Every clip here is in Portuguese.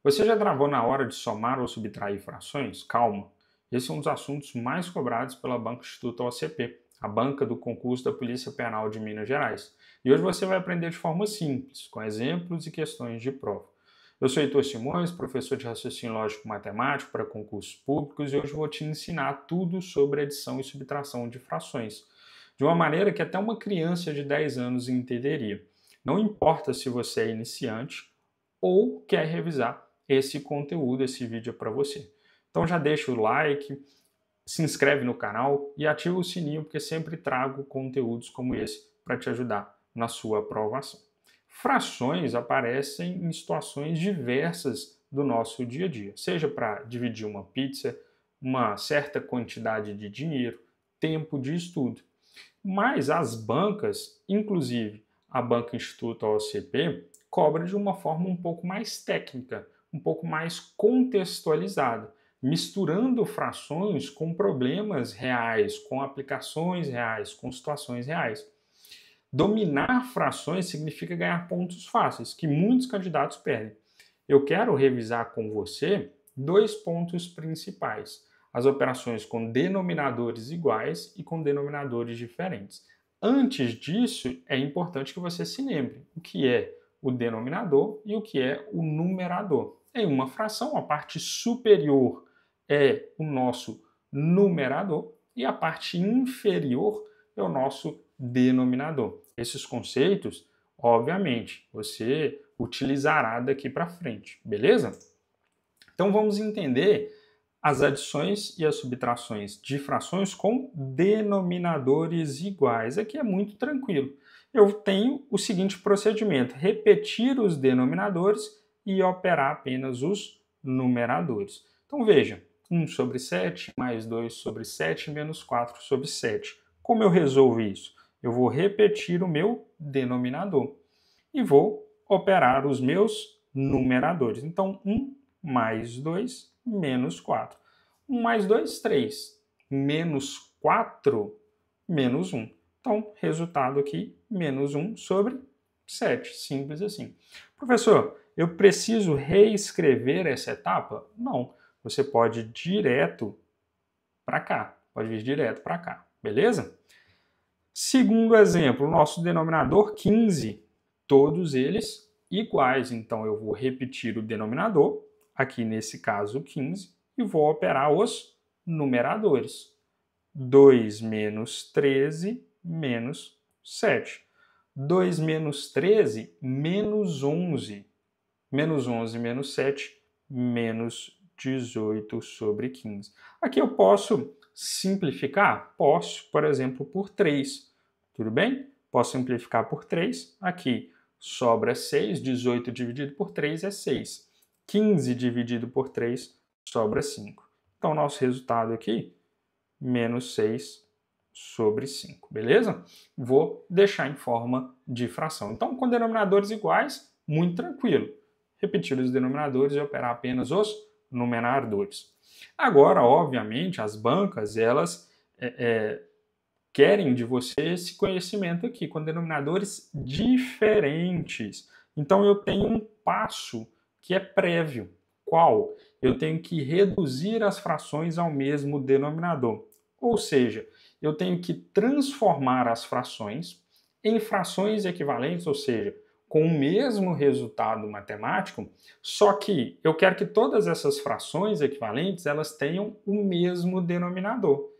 Você já travou na hora de somar ou subtrair frações? Calma. Esse é um dos assuntos mais cobrados pela Banca Instituto OCP, a banca do concurso da Polícia Penal de Minas Gerais. E hoje você vai aprender de forma simples, com exemplos e questões de prova. Eu sou Heitor Simões, professor de raciocínio lógico matemático para concursos públicos, e hoje vou te ensinar tudo sobre adição e subtração de frações, de uma maneira que até uma criança de 10 anos entenderia. Não importa se você é iniciante ou quer revisar esse conteúdo, esse vídeo é para você. Então já deixa o like, se inscreve no canal e ativa o sininho, porque sempre trago conteúdos como esse para te ajudar na sua aprovação. Frações aparecem em situações diversas do nosso dia a dia, seja para dividir uma pizza, uma certa quantidade de dinheiro, tempo de estudo. Mas as bancas, inclusive a Banca Instituto OCP, cobra de uma forma um pouco mais técnica, um pouco mais contextualizada, misturando frações com problemas reais, com aplicações reais, com situações reais. Dominar frações significa ganhar pontos fáceis, que muitos candidatos perdem. Eu quero revisar com você dois pontos principais: as operações com denominadores iguais e com denominadores diferentes. Antes disso, é importante que você se lembre o que é o denominador e o que é o numerador. Em uma fração, a parte superior é o nosso numerador e a parte inferior é o nosso denominador. Esses conceitos, obviamente, você utilizará daqui para frente, beleza? Então vamos entender as adições e as subtrações de frações com denominadores iguais. Aqui é muito tranquilo. Eu tenho o seguinte procedimento: repetir os denominadores e operar apenas os numeradores. Então veja, 1 sobre 7 mais 2 sobre 7 menos 4 sobre 7. Como eu resolvo isso? Eu vou repetir o meu denominador e vou operar os meus numeradores. Então, 1 mais 2 menos 4. 1 mais 2, 3. Menos 4, menos 1. Então, resultado aqui, menos 1 sobre 7. Simples assim. Professor, eu preciso reescrever essa etapa? Não. Você pode ir direto para cá. Pode vir direto para cá. Beleza? Segundo exemplo, o nosso denominador 15. Todos eles iguais. Então, eu vou repetir o denominador, aqui nesse caso 15, e vou operar os numeradores. 2 menos 13 menos 7. 2 menos 13, menos 11. Menos 11 menos 7, menos 18 sobre 15. Aqui eu posso simplificar? Posso, por exemplo, por 3. Tudo bem? Posso simplificar por 3. Aqui sobra 6, 18 dividido por 3 é 6. 15 dividido por 3 sobra 5. Então, nosso resultado aqui, menos 6 sobre 5, beleza? Vou deixar em forma de fração. Então, com denominadores iguais, muito tranquilo. Repetir os denominadores e operar apenas os numeradores. Agora, obviamente, as bancas, elas querem de você esse conhecimento aqui, com denominadores diferentes. Então, eu tenho um passo que é prévio. Qual? Eu tenho que reduzir as frações ao mesmo denominador. Ou seja, eu tenho que transformar as frações em frações equivalentes, ou seja, com o mesmo resultado matemático, só que eu quero que todas essas frações equivalentes elas tenham o mesmo denominador.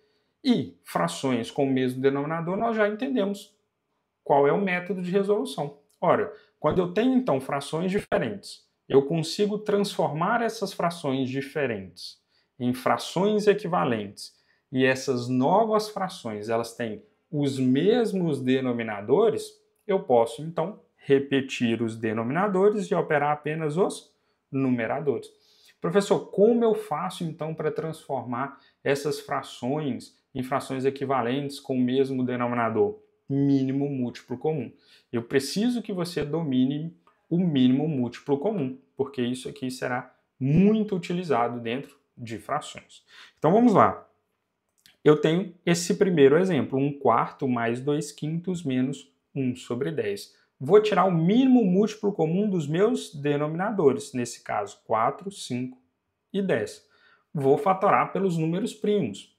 E frações com o mesmo denominador, nós já entendemos qual é o método de resolução. Ora, quando eu tenho então frações diferentes, eu consigo transformar essas frações diferentes em frações equivalentes, e essas novas frações elas têm os mesmos denominadores, eu posso então repetir os denominadores e operar apenas os numeradores. Professor, como eu faço então para transformar essas frações em frações equivalentes com o mesmo denominador? Mínimo múltiplo comum. Eu preciso que você domine o mínimo múltiplo comum, porque isso aqui será muito utilizado dentro de frações. Então vamos lá. Eu tenho esse primeiro exemplo, 1/4 mais 2/5 menos 1 sobre 10. vou tirar o mínimo múltiplo comum dos meus denominadores, nesse caso 4, 5 e 10. Vou fatorar pelos números primos.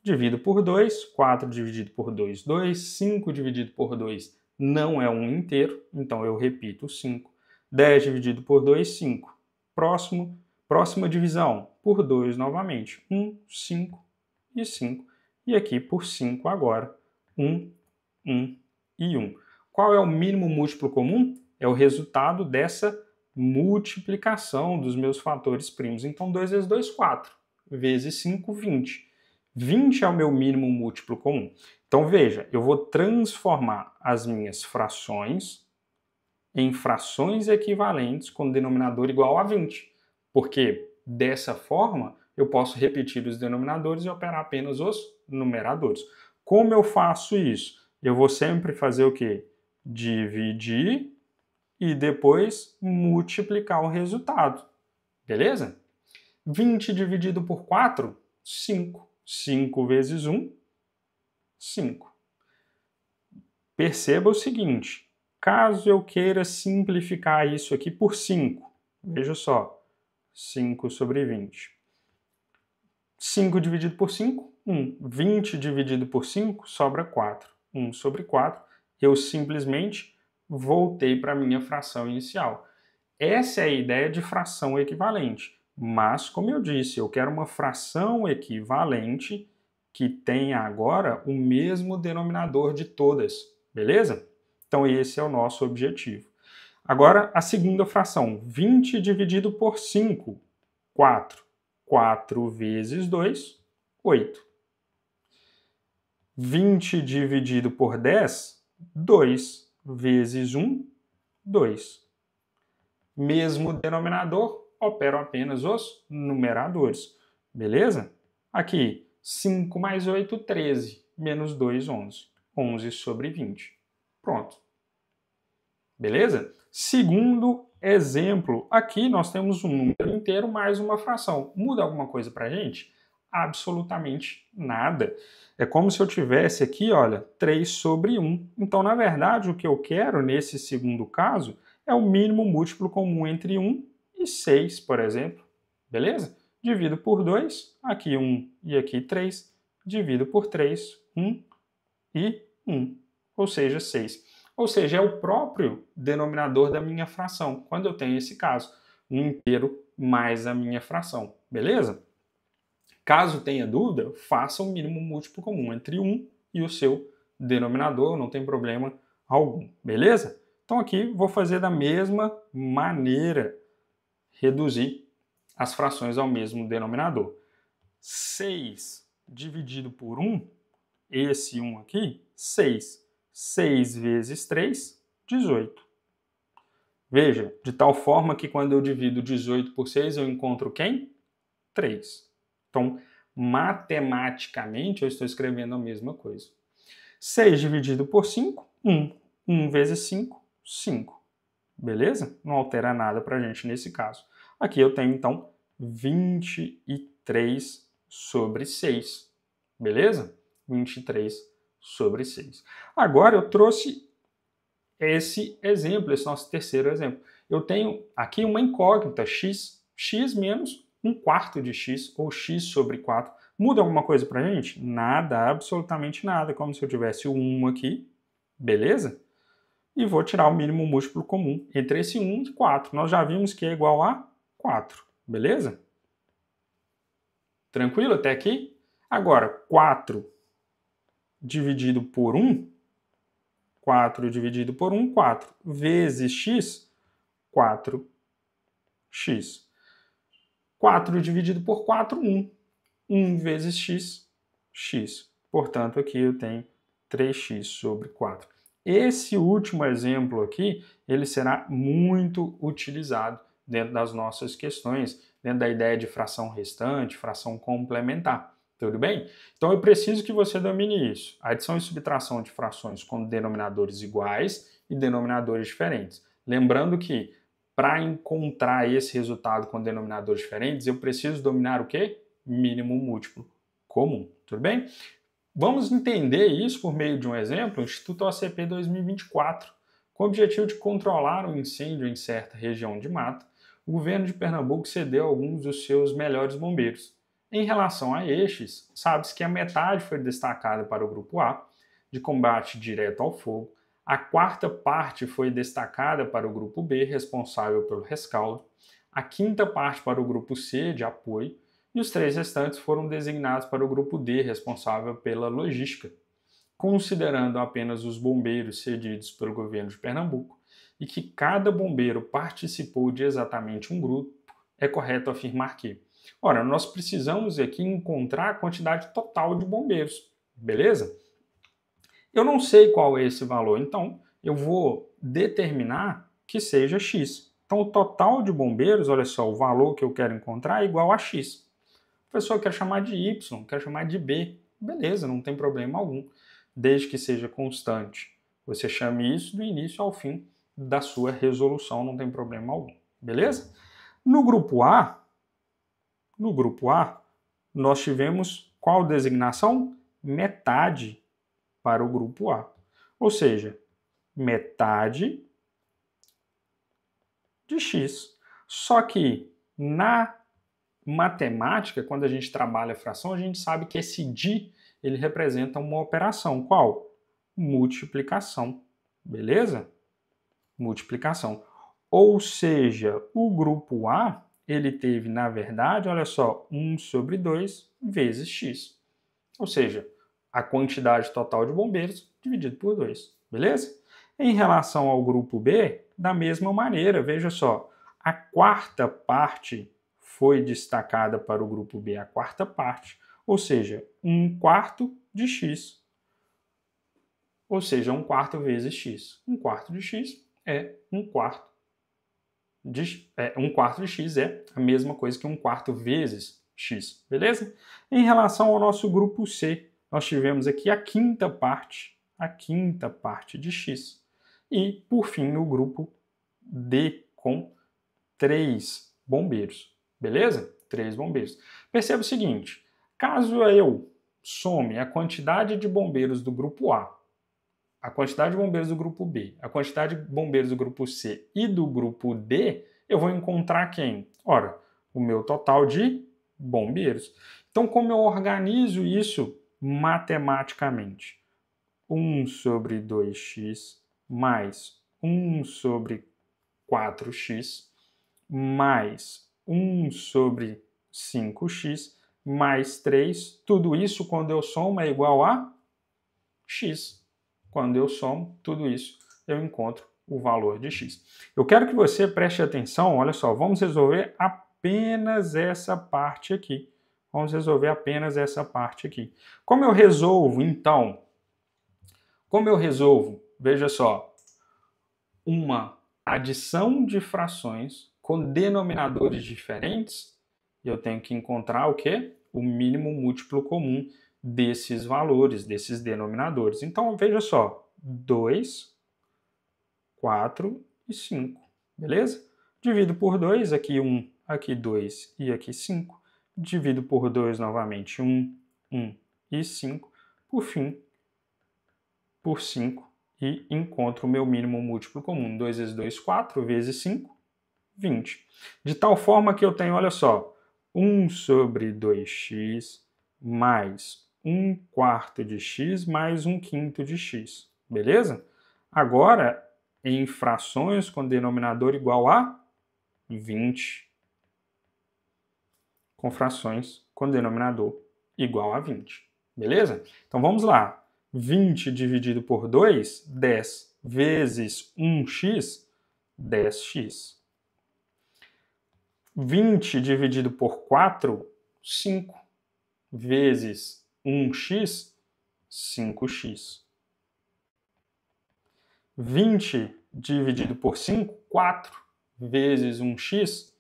Divido por 2, 4 dividido por 2, 2, 5 dividido por 2 não é um inteiro, então eu repito 5. 10 dividido por 2, 5. Próxima divisão, por 2 novamente, 1, 5 e 5. E aqui por 5 agora, 1, 1 e 1. Qual é o mínimo múltiplo comum? É o resultado dessa multiplicação dos meus fatores primos. Então 2 vezes 2, 4. Vezes 5, 20. 20 é o meu mínimo múltiplo comum. Então veja, eu vou transformar as minhas frações em frações equivalentes com denominador igual a 20. Porque dessa forma eu posso repetir os denominadores e operar apenas os numeradores. Como eu faço isso? Eu vou sempre fazer o quê? Dividir e depois multiplicar o resultado. Beleza? 20 dividido por 4, 5. 5 vezes 1, 5. Perceba o seguinte, caso eu queira simplificar isso aqui por 5, veja só, 5 sobre 20. 5 dividido por 5, 1. 20 dividido por 5, sobra 4. 1 sobre 4, eu simplesmente voltei para a minha fração inicial. Essa é a ideia de fração equivalente. Mas, como eu disse, eu quero uma fração equivalente que tenha agora o mesmo denominador de todas, beleza? Então esse é o nosso objetivo. Agora a segunda fração, 20 dividido por 5, 4. 4 vezes 2, 8. 20 dividido por 10, 2 vezes 1, 2. Mesmo denominador, opero apenas os numeradores, beleza? Aqui, 5 mais 8, 13, menos 2, 11. 11 sobre 20. Pronto. Beleza? Segundo exemplo, aqui nós temos um número inteiro mais uma fração. Muda alguma coisa para a gente? Absolutamente nada. É como se eu tivesse aqui, olha, 3 sobre 1. Então, na verdade, o que eu quero nesse segundo caso é o mínimo múltiplo comum entre 1 e 6, por exemplo. Beleza? Divido por 2, aqui 1 e aqui 3. Divido por 3, 1 e 1, ou seja, 6. Ou seja, é o próprio denominador da minha fração, quando eu tenho esse caso, um inteiro mais a minha fração, beleza? Caso tenha dúvida, faça o mínimo múltiplo comum entre 1 e o seu denominador, não tem problema algum, beleza? Então aqui vou fazer da mesma maneira, reduzir as frações ao mesmo denominador. 6 dividido por 1, esse 1 aqui, 6. 6 vezes 3, 18. Veja, de tal forma que quando eu divido 18 por 6, eu encontro quem? 3. Então, matematicamente, eu estou escrevendo a mesma coisa. 6 dividido por 5, 1. 1 vezes 5, 5. Beleza? Não altera nada para a gente nesse caso. Aqui eu tenho, então, 23 sobre 6. Beleza? 23 sobre 6. Agora eu trouxe esse exemplo, esse nosso terceiro exemplo. Eu tenho aqui uma incógnita, x menos 1/4 de x, ou x sobre 4. Muda alguma coisa pra gente? Nada, absolutamente nada, como se eu tivesse o 1 aqui, beleza? E vou tirar o mínimo múltiplo comum entre esse 1 e 4. Nós já vimos que é igual a 4, beleza? Tranquilo até aqui? Agora, 4 dividido por 1, 4 dividido por 1, 4, vezes x, 4x. 4 dividido por 4, 1. 1 vezes x, x. Portanto, aqui eu tenho 3x sobre 4. Esse último exemplo aqui, ele será muito utilizado dentro das nossas questões, dentro da ideia de fração restante, fração complementar. Tudo bem? Então eu preciso que você domine isso. Adição e subtração de frações com denominadores iguais e denominadores diferentes. Lembrando que para encontrar esse resultado com denominadores diferentes, eu preciso dominar o quê? Mínimo múltiplo comum. Tudo bem? Vamos entender isso por meio de um exemplo, o Instituto OCP 2024. Com o objetivo de controlar o incêndio em certa região de mata, o governo de Pernambuco cedeu alguns dos seus melhores bombeiros. Em relação a estes, sabe-se que a metade foi destacada para o Grupo A, de combate direto ao fogo, a quarta parte foi destacada para o Grupo B, responsável pelo rescaldo, a quinta parte para o Grupo C, de apoio, e os 3 restantes foram designados para o Grupo D, responsável pela logística. Considerando apenas os bombeiros cedidos pelo governo de Pernambuco e que cada bombeiro participou de exatamente um grupo, é correto afirmar que, ora, nós precisamos aqui encontrar a quantidade total de bombeiros, beleza? Eu não sei qual é esse valor, então eu vou determinar que seja X. Então, o total de bombeiros, olha só, o valor que eu quero encontrar é igual a X. O professor quer chamar de Y, quer chamar de B. Beleza, não tem problema algum, desde que seja constante. Você chame isso do início ao fim da sua resolução, não tem problema algum. Beleza? No grupo A, nós tivemos qual designação? Metade para o grupo A. Ou seja, metade de X. Só que na matemática, quando a gente trabalha a fração, a gente sabe que esse de ele representa uma operação. Qual? Multiplicação. Beleza? Multiplicação. Ou seja, o grupo A, ele teve, na verdade, olha só, 1 sobre 2 vezes x. Ou seja, a quantidade total de bombeiros dividido por 2. Beleza? Em relação ao grupo B, da mesma maneira, veja só, a quarta parte foi destacada para o grupo B, a quarta parte, ou seja, 1/4 de x. Ou seja, 1/4 vezes x. 1/4 de x é 1/4 de 1/4 de x é a mesma coisa que 1/4 vezes x, beleza? Em relação ao nosso grupo C, nós tivemos aqui a quinta parte de x. E, por fim, o grupo D com 3 bombeiros, beleza? 3 bombeiros. Perceba o seguinte, caso eu some a quantidade de bombeiros do grupo A, a quantidade de bombeiros do grupo B, a quantidade de bombeiros do grupo C e do grupo D, eu vou encontrar quem? Ora, o meu total de bombeiros. Então, como eu organizo isso matematicamente? 1 sobre 2x mais 1 sobre 4x mais 1 sobre 5x mais 3, tudo isso quando eu somo é igual a x. Quando eu somo tudo isso, eu encontro o valor de x. Eu quero que você preste atenção, olha só, vamos resolver apenas essa parte aqui. Vamos resolver apenas essa parte aqui. Como eu resolvo, então? Como eu resolvo? Veja só, uma adição de frações com denominadores diferentes, eu tenho que encontrar o quê? O mínimo múltiplo comum desses valores, desses denominadores. Então, veja só, 2, 4 e 5, beleza? Divido por 2, aqui 1, aqui 2 e aqui 5. Divido por 2 novamente, 1, 1 e 5. Por fim, por 5 e encontro o meu mínimo múltiplo comum. 2 vezes 2, 4, vezes 5, 20. De tal forma que eu tenho, olha só, 1 sobre 2x mais 1/4 de x mais 1/5 de x. Beleza? Agora, em frações com denominador igual a 20. Com frações com denominador igual a 20. Beleza? Então vamos lá. 20 dividido por 2, 10 vezes 1x, 10x. 20 dividido por 4, 5 vezes 1x, 5x. 20 dividido por 5, 4 vezes 1x,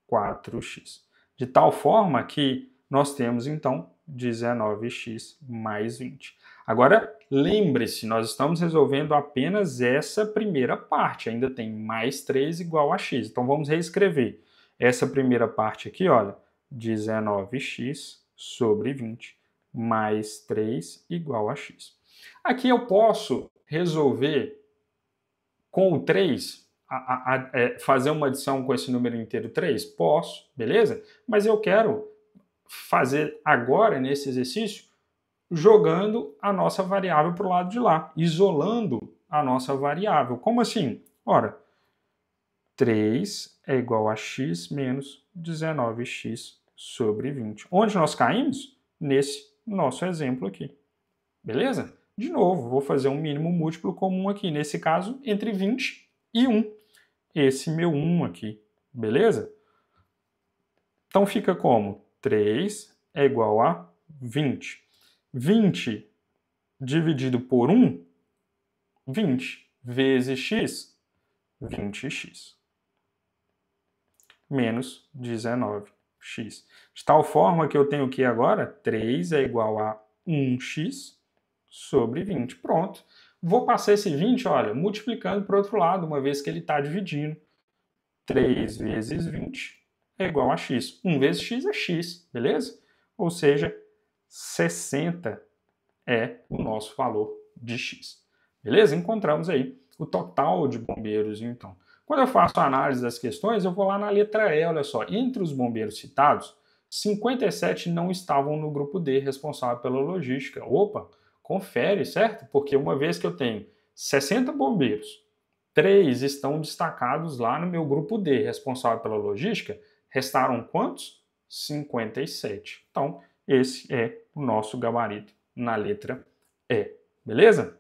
4x. De tal forma que nós temos, então, 19x mais 20. Agora, lembre-se, nós estamos resolvendo apenas essa primeira parte. Ainda tem mais 3 igual a x. Então, vamos reescrever. Essa primeira parte aqui, olha, 19x sobre 20 mais 3 igual a x. Aqui eu posso resolver com o 3, fazer uma adição com esse número inteiro 3? Posso, beleza? Mas eu quero fazer agora, nesse exercício, jogando a nossa variável para o lado de lá, isolando a nossa variável. Como assim? Ora, 3 é igual a x menos 19x sobre 20. Onde nós caímos? Nesse nosso exemplo aqui. Beleza? De novo, vou fazer um mínimo múltiplo comum aqui. Nesse caso, entre 20 e 1. Esse meu 1 aqui. Beleza? Então fica como? 3 é igual a 20. 20 dividido por 1, 20 vezes x, 20x. Menos 19x. De tal forma que eu tenho aqui agora 3 é igual a 1x sobre 20. Pronto. Vou passar esse 20, olha, multiplicando para o outro lado, uma vez que ele está dividindo. 3 vezes 20 é igual a x. 1 vezes x é x, beleza? Ou seja, 60 é o nosso valor de x. Beleza? Encontramos aí o total de bombeiros, então. Quando eu faço a análise das questões, eu vou lá na letra E, olha só. Entre os bombeiros citados, 57 não estavam no grupo D, responsável pela logística. Opa, confere, certo? Porque uma vez que eu tenho 60 bombeiros, 3 estão destacados lá no meu grupo D, responsável pela logística, restaram quantos? 57. Então, esse é o nosso gabarito na letra E. Beleza?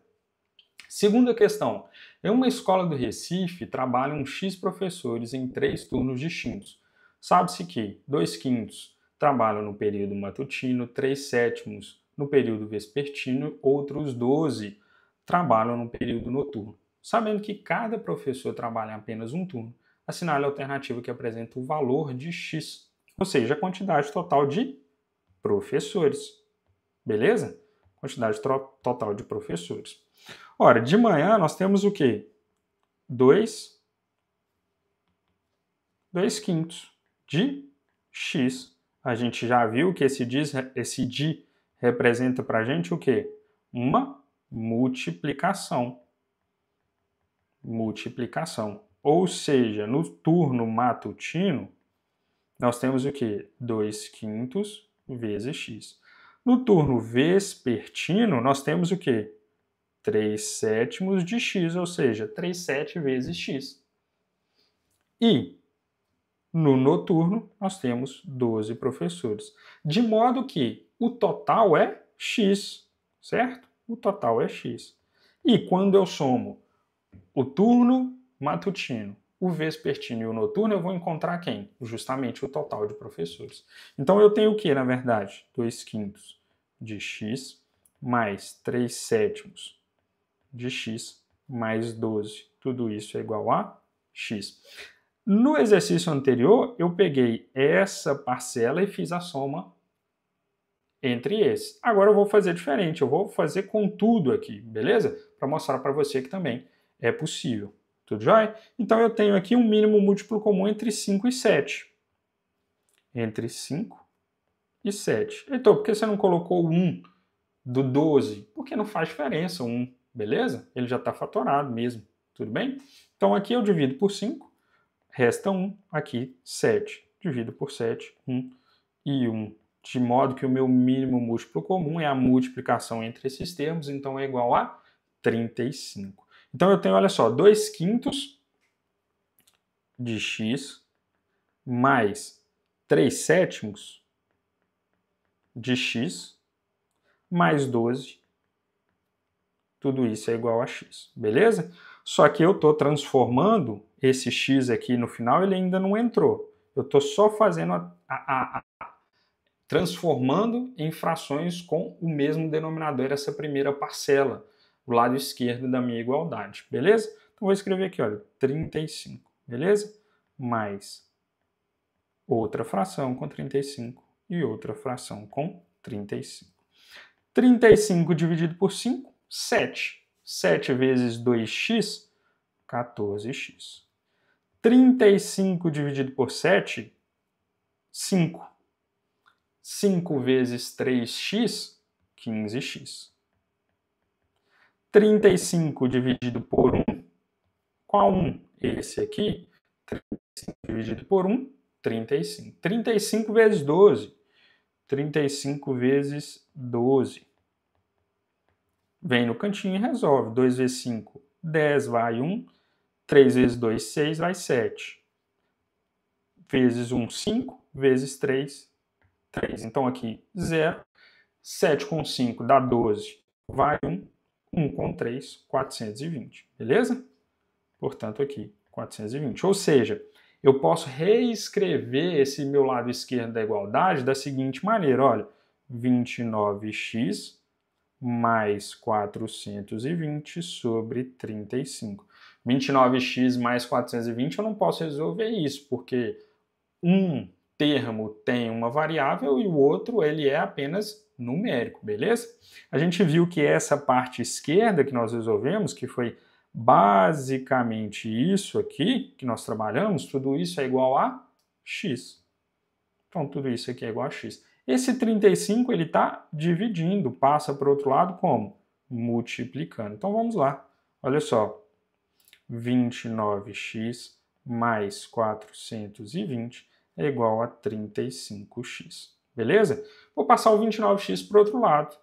Segunda questão. Em uma escola do Recife, trabalham X professores em 3 turnos distintos. Sabe-se que 2/5 trabalham no período matutino, 3/7 no período vespertino, outros 12 trabalham no período noturno. Sabendo que cada professor trabalha em apenas um turno, assinale a alternativa que apresenta o valor de X, ou seja, a quantidade total de professores. Beleza? Quantidade total de professores. Ora, de manhã nós temos o quê? 2/5 de x. A gente já viu que esse de representa para a gente o quê? Uma multiplicação. Multiplicação. Ou seja, no turno matutino, nós temos o quê? 2/5 vezes x. No turno vespertino, nós temos o quê? 3/7 de x, ou seja, 3/7 vezes x. E no noturno, nós temos 12 professores. De modo que o total é x, certo? O total é x. E quando eu somo o turno matutino, o vespertino e o noturno, eu vou encontrar quem? Justamente o total de professores. Então eu tenho o que, na verdade? 2/5 de x mais 3/7 de x mais 12. Tudo isso é igual a x. No exercício anterior, eu peguei essa parcela e fiz a soma entre esses. Agora eu vou fazer diferente, eu vou fazer com tudo aqui, beleza? Para mostrar para você que também é possível. Tudo jóia? Então eu tenho aqui um mínimo múltiplo comum entre 5 e 7. Entre 5 e 7. Então, por que você não colocou o 1 do 12? Porque não faz diferença o 1, beleza? Ele já está fatorado mesmo, tudo bem? Então aqui eu divido por 5, resta 1, aqui 7. Divido por 7, 1 e 1. De modo que o meu mínimo múltiplo comum é a multiplicação entre esses termos, então é igual a 35. Então eu tenho, olha só, 2/5 de x mais 3/7 de x mais 12. Tudo isso é igual a x, beleza? Só que eu estou transformando esse x aqui no final, ele ainda não entrou. Eu estou só fazendo transformando em frações com o mesmo denominador essa primeira parcela, o lado esquerdo da minha igualdade, beleza? Então vou escrever aqui, olha, 35, beleza? Mais outra fração com 35 e outra fração com 35. 35 dividido por 5, 7. 7 vezes 2x, 14x. 35 dividido por 7, 5. 5 vezes 3x, 15x. 35 dividido por 1, Qual 1? Esse aqui. 35 dividido por 1, 35. 35 vezes 12. 35 vezes 12. Vem no cantinho e resolve. 2 vezes 5, 10, vai 1. 3 vezes 2, 6, vai 7. Vezes 1, 5. Vezes 3, 3. Então aqui, 0. 7 com 5 dá 12. Vai 1. 1 com 3, 420. Beleza? Portanto, aqui, 420. Ou seja, eu posso reescrever esse meu lado esquerdo da igualdade da seguinte maneira. Olha, 29x mais 420 sobre 35. 29x mais 420 eu não posso resolver isso, porque um termo tem uma variável e o outro ele é apenas numérico, beleza? A gente viu que essa parte esquerda que nós resolvemos, que foi basicamente isso aqui que nós trabalhamos, tudo isso é igual a x. Então tudo isso aqui é igual a x. Esse 35 ele está dividindo, passa para o outro lado como? Multiplicando. Então vamos lá. Olha só. 29x mais 420 é igual a 35x. Beleza? Vou passar o 29x para o outro lado.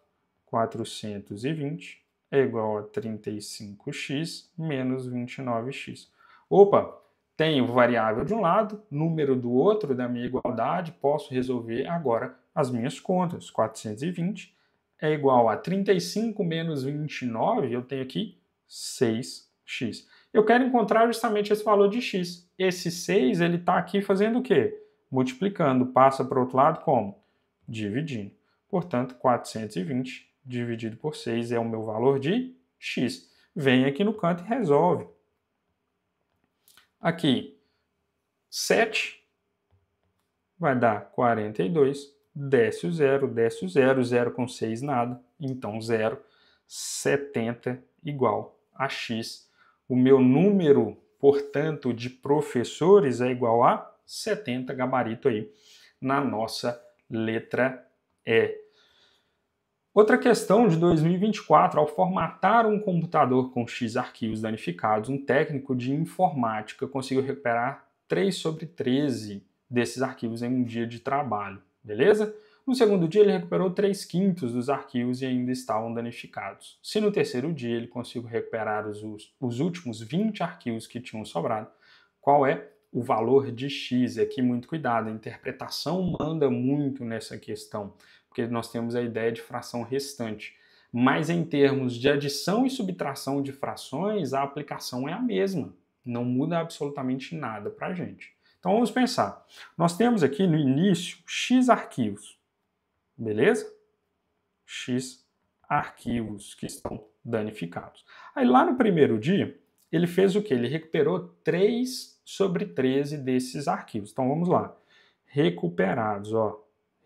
420 é igual a 35x menos 29x. Opa! Tenho variável de um lado, número do outro da minha igualdade, posso resolver agora as minhas contas. 420 é igual a 35 menos 29, eu tenho aqui 6x. Eu quero encontrar justamente esse valor de x. Esse 6 ele está aqui fazendo o quê? Multiplicando. Passa para o outro lado como? Dividindo. Portanto, 420 dividido por 6 é o meu valor de x. Vem aqui no canto e resolve. Aqui, 7 vai dar 42, desce o 0, 0 com 6 nada, então 0, 70 igual a x. O meu número, portanto, de professores é igual a 70, gabarito aí, na nossa letra E. Outra questão de 2024, ao formatar um computador com X arquivos danificados, um técnico de informática conseguiu recuperar 3 sobre 13 desses arquivos em um dia de trabalho, beleza? No segundo dia ele recuperou 3/5 dos arquivos e ainda estavam danificados. Se no terceiro dia ele conseguiu recuperar os últimos 20 arquivos que tinham sobrado, qual é o valor de X? Aqui muito cuidado, a interpretação manda muito nessa questão, porque nós temos a ideia de fração restante. Mas em termos de adição e subtração de frações, a aplicação é a mesma. Não muda absolutamente nada para a gente. Então vamos pensar. Nós temos aqui no início x arquivos, beleza? X arquivos que estão danificados. Aí lá no primeiro dia, ele fez o quê? Ele recuperou 3 sobre 13 desses arquivos. Então vamos lá. Recuperados, ó.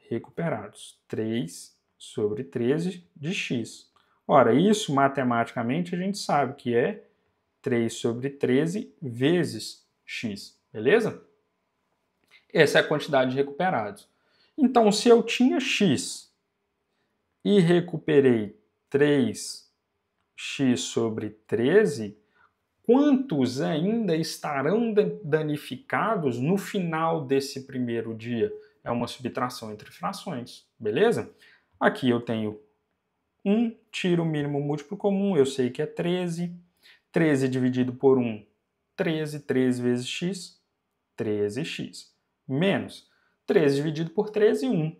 Recuperados. 3 sobre 13 de x. Ora, isso matematicamente a gente sabe que é 3 sobre 13 vezes x, beleza? Essa é a quantidade de recuperados. Então, se eu tinha x e recuperei 3x sobre 13, quantos ainda estarão danificados no final desse primeiro dia? É uma subtração entre frações, beleza? Aqui eu tenho 1, tiro o mínimo múltiplo comum, eu sei que é 13. 13 dividido por 1, 13. 13 vezes x, 13x. Menos 13 dividido por 13, 1.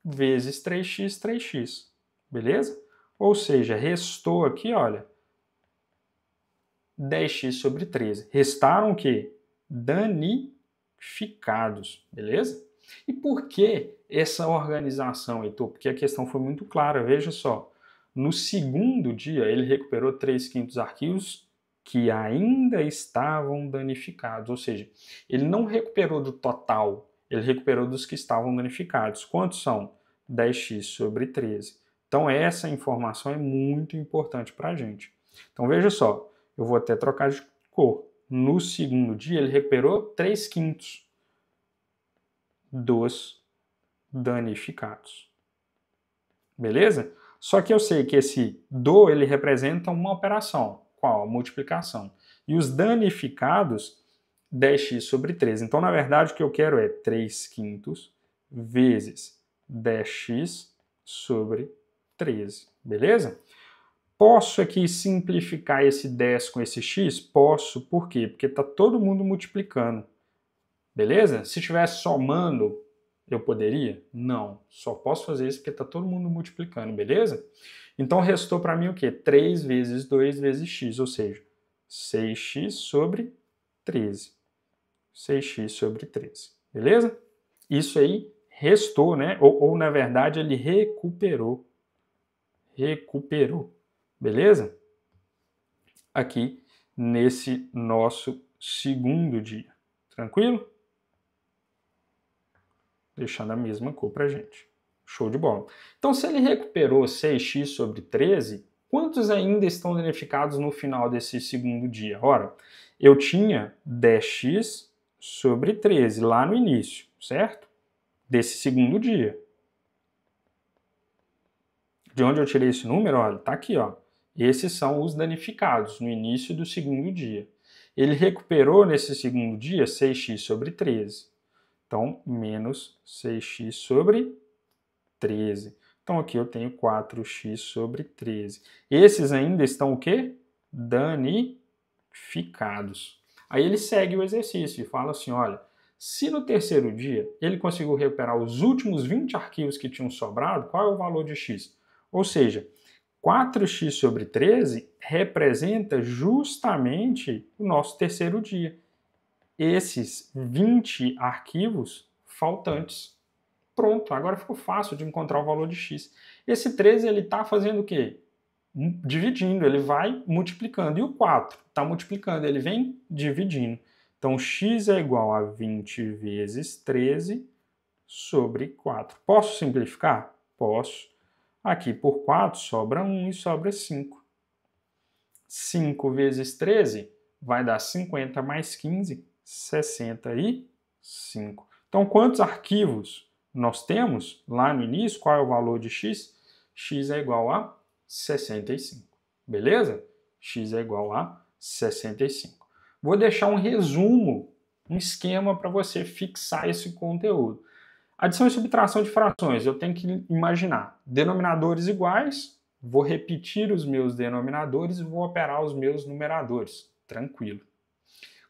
Vezes 3x, 3x. Beleza? Ou seja, restou aqui, olha, 10x sobre 13. Restaram o quê? Danificados. Beleza? E por que essa organização, Heitor? Porque a questão foi muito clara. Veja só. No segundo dia, ele recuperou 3/5 arquivos que ainda estavam danificados. Ou seja, ele não recuperou do total, ele recuperou dos que estavam danificados. Quantos são? 10x sobre 13. Então, essa informação é muito importante para a gente. Então, veja só. Eu vou até trocar de cor. No segundo dia, ele recuperou 3/5 dos danificados. Beleza? Só que eu sei que esse do, ele representa uma operação. Qual? A multiplicação. E os danificados, 10x sobre 13. Então, na verdade, o que eu quero é 3/5 vezes 10x sobre 13, beleza? Posso aqui simplificar esse 10 com esse x? Posso, por quê? Porque está todo mundo multiplicando, beleza? Se estivesse somando, eu poderia? Não, só posso fazer isso porque está todo mundo multiplicando, beleza? Então restou para mim o quê? 3 vezes 2 vezes x, ou seja, 6x sobre 13. 6x sobre 13, beleza? Isso aí restou, né? Ou na verdade ele recuperou. Beleza? Aqui nesse nosso segundo dia. Tranquilo? Deixando a mesma cor pra gente. Show de bola. Então, se ele recuperou 6x sobre 13, quantos ainda estão danificados no final desse segundo dia? Ora, eu tinha 10x sobre 13 lá no início, certo? Desse segundo dia. De onde eu tirei esse número? Olha, tá aqui, ó. Esses são os danificados no início do segundo dia. Ele recuperou nesse segundo dia 6x sobre 13. Então, menos 6x sobre 13. Então, aqui eu tenho 4x sobre 13. Esses ainda estão o quê? Danificados. Aí ele segue o exercício e fala assim, olha, se no terceiro dia ele conseguiu recuperar os últimos 20 arquivos que tinham sobrado, qual é o valor de x? Ou seja, 4x sobre 13 representa justamente o nosso terceiro dia. Esses 20 arquivos faltantes. Pronto, agora ficou fácil de encontrar o valor de x. Esse 13 ele está fazendo o quê? Dividindo, ele vai multiplicando. E o 4 está multiplicando, ele vem dividindo. Então, x é igual a 20 vezes 13 sobre 4. Posso simplificar? Posso. Aqui por 4 sobra 1 e sobra 5. 5 vezes 13 vai dar 50 mais 15, 65. Então, quantos arquivos nós temos lá no início? Qual é o valor de x? X é igual a 65. Beleza? X é igual a 65. Vou deixar um resumo, um esquema para você fixar esse conteúdo. Adição e subtração de frações, eu tenho que imaginar denominadores iguais, vou repetir os meus denominadores e vou operar os meus numeradores. Tranquilo.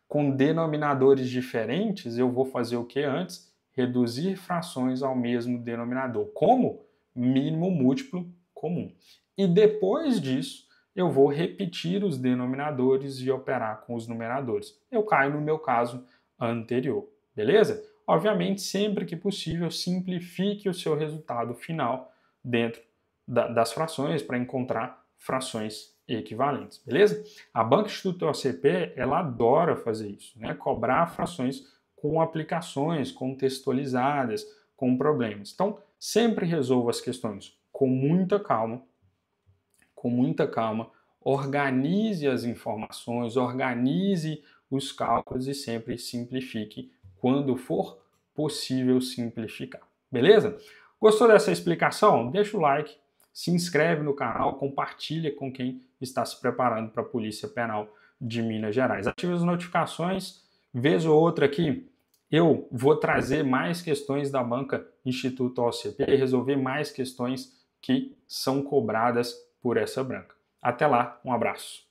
Com denominadores diferentes, eu vou fazer o que antes? Reduzir frações ao mesmo denominador. Como? Mínimo múltiplo comum. E depois disso, eu vou repetir os denominadores e operar com os numeradores. Eu caio no meu caso anterior. Beleza? Obviamente, sempre que possível, simplifique o seu resultado final dentro das frações para encontrar frações equivalentes, beleza? A Banca Instituto OCP, ela adora fazer isso, né? Cobrar frações com aplicações contextualizadas, com problemas. Então, sempre resolva as questões com muita calma, organize as informações, organize os cálculos e sempre simplifique quando for possível simplificar. Beleza? Gostou dessa explicação? Deixa o like, se inscreve no canal, compartilha com quem está se preparando para a Polícia Penal de Minas Gerais. Ative as notificações, vez ou outra aqui, eu vou trazer mais questões da Banca Instituto OCP e resolver mais questões que são cobradas por essa banca. Até lá, um abraço.